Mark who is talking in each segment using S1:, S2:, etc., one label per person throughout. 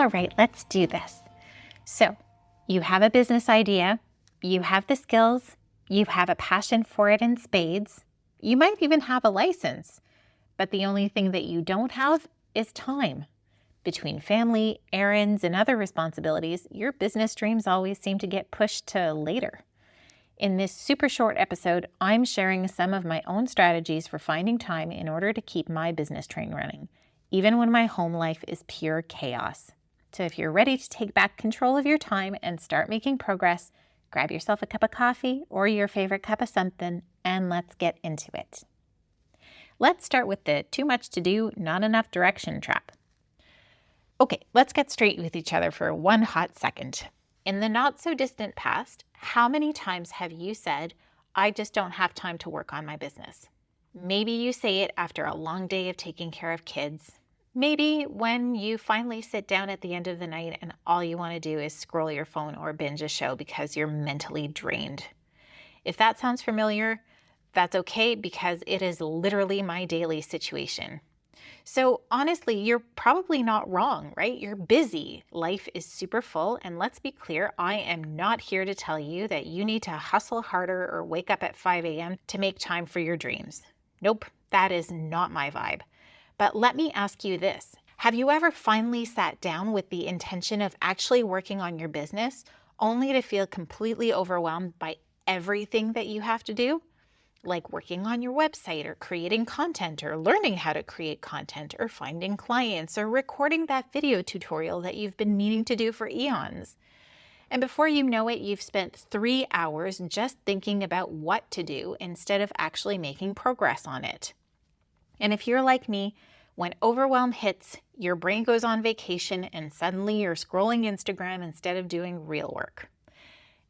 S1: All right, let's do this. So you have a business idea, you have the skills, you have a passion for it in spades, you might even have a license, but the only thing that you don't have is time. Between family, errands, and other responsibilities, your business dreams always seem to get pushed to later. In this super short episode, I'm sharing some of my own strategies for finding time in order to keep my business train running, even when my home life is pure chaos. So if you're ready to take back control of your time and start making progress, grab yourself a cup of coffee or your favorite cup of something, and let's get into it. Let's start with the too much to do, not enough direction trap. Okay, let's get straight with each other for one hot second. In the not so distant past, how many times have you said, I just don't have time to work on my business? Maybe you say it after a long day of taking care of kids. Maybe when you finally sit down at the end of the night and all you want to do is scroll your phone or binge a show because you're mentally drained. If that sounds familiar, that's okay because it is literally my daily situation. So honestly, you're probably not wrong, right? You're busy. Life is super full. And let's be clear, I am not here to tell you that you need to hustle harder or wake up at 5 a.m. to make time for your dreams. Nope, that is not my vibe. But let me ask you this. Have you ever finally sat down with the intention of actually working on your business only to feel completely overwhelmed by everything that you have to do? Like working on your website or creating content or learning how to create content or finding clients or recording that video tutorial that you've been meaning to do for eons. And before you know it, you've spent 3 hours just thinking about what to do instead of actually making progress on it. And if you're like me, when overwhelm hits, your brain goes on vacation and suddenly you're scrolling Instagram instead of doing real work.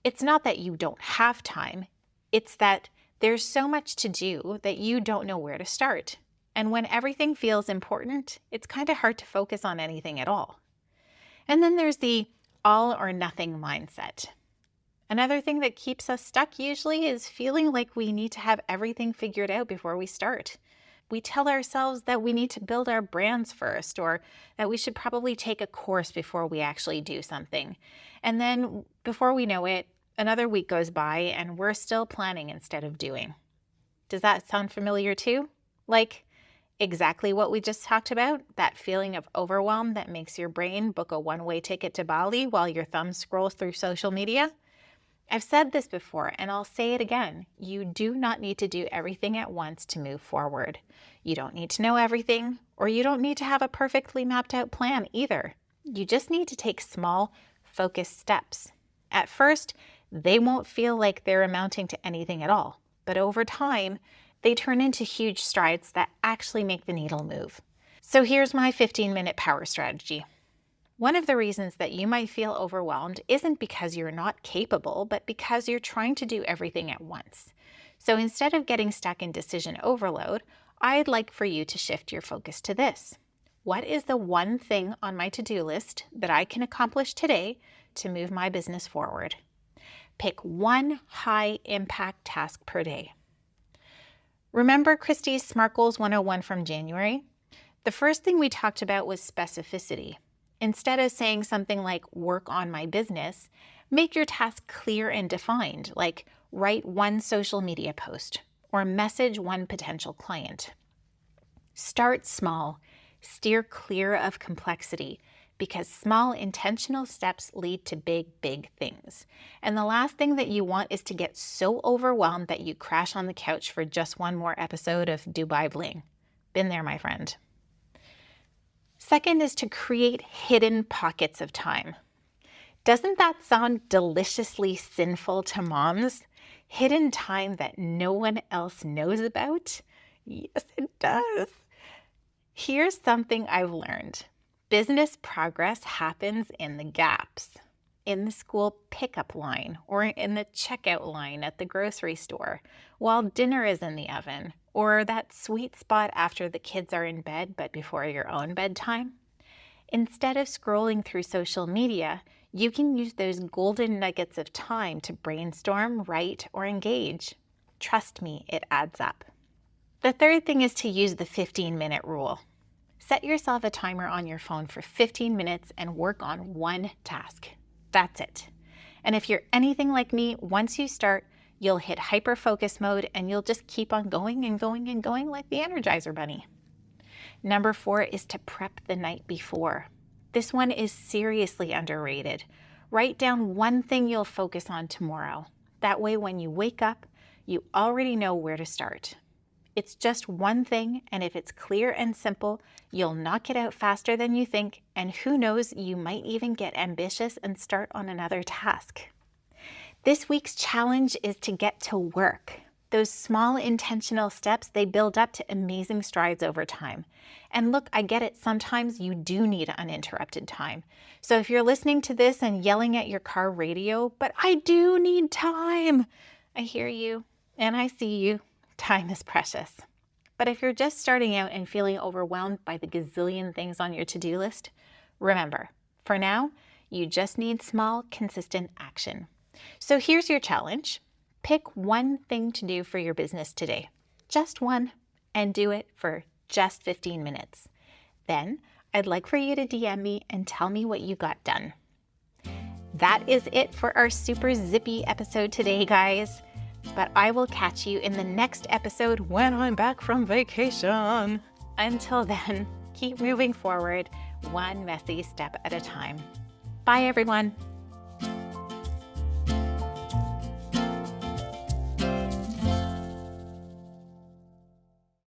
S1: It's not that you don't have time, it's that there's so much to do that you don't know where to start. And when everything feels important, it's kind of hard to focus on anything at all. And then there's the all or nothing mindset. Another thing that keeps us stuck usually is feeling like we need to have everything figured out before we start. We tell ourselves that we need to build our brands first, or that we should probably take a course before we actually do something. And then before we know it, another week goes by and we're still planning instead of doing. Does that sound familiar too? Like exactly what we just talked about? That feeling of overwhelm that makes your brain book a one-way ticket to Bali while your thumb scrolls through social media? I've said this before and I'll say it again. You do not need to do everything at once to move forward. You don't need to know everything, or you don't need to have a perfectly mapped out plan either. You just need to take small, focused steps. At first, they won't feel like they're amounting to anything at all, but over time, they turn into huge strides that actually make the needle move. So here's my 15-minute power strategy. One of the reasons that you might feel overwhelmed isn't because you're not capable, but because you're trying to do everything at once. So instead of getting stuck in decision overload, I'd like for you to shift your focus to this. What is the one thing on my to-do list that I can accomplish today to move my business forward? Pick one high-impact task per day. Remember Christy's SMART Goals 101 from January? The first thing we talked about was specificity. Instead of saying something like work on my business, make your task clear and defined, like write one social media post or message one potential client. Start small, steer clear of complexity, because small intentional steps lead to big, big things. And the last thing that you want is to get so overwhelmed that you crash on the couch for just one more episode of Dubai Bling. Been there, my friend. Second is to create hidden pockets of time. Doesn't that sound deliciously sinful to moms? Hidden time that no one else knows about? Yes, it does. Here's something I've learned. Business progress happens in the gaps, in the school pickup line or in the checkout line at the grocery store, while dinner is in the oven, or that sweet spot after the kids are in bed but before your own bedtime. Instead of scrolling through social media, you can use those golden nuggets of time to brainstorm, write, or engage. Trust me, it adds up. The third thing is to use the 15-minute rule. Set yourself a timer on your phone for 15 minutes and work on one task. That's it. And if you're anything like me, once you start, you'll hit hyper-focus mode and you'll just keep on going and going and going like the Energizer Bunny. Number 4 is to prep the night before. This one is seriously underrated. Write down one thing you'll focus on tomorrow. That way, when you wake up, you already know where to start. It's just one thing, and if it's clear and simple, you'll knock it out faster than you think, and who knows, you might even get ambitious and start on another task. This week's challenge is to get to work. Those small intentional steps, they build up to amazing strides over time. And look, I get it, sometimes you do need uninterrupted time. So if you're listening to this and yelling at your car radio, but I do need time, I hear you and I see you. Time is precious. But if you're just starting out and feeling overwhelmed by the gazillion things on your to-do list, remember, for now, you just need small, consistent action. So here's your challenge. Pick one thing to do for your business today, just one, and do it for just 15 minutes. Then I'd like for you to DM me and tell me what you got done. That is it for our super zippy episode today, guys. But I will catch you in the next episode when I'm back from vacation. Until then, keep moving forward, one messy step at a time. Bye, everyone.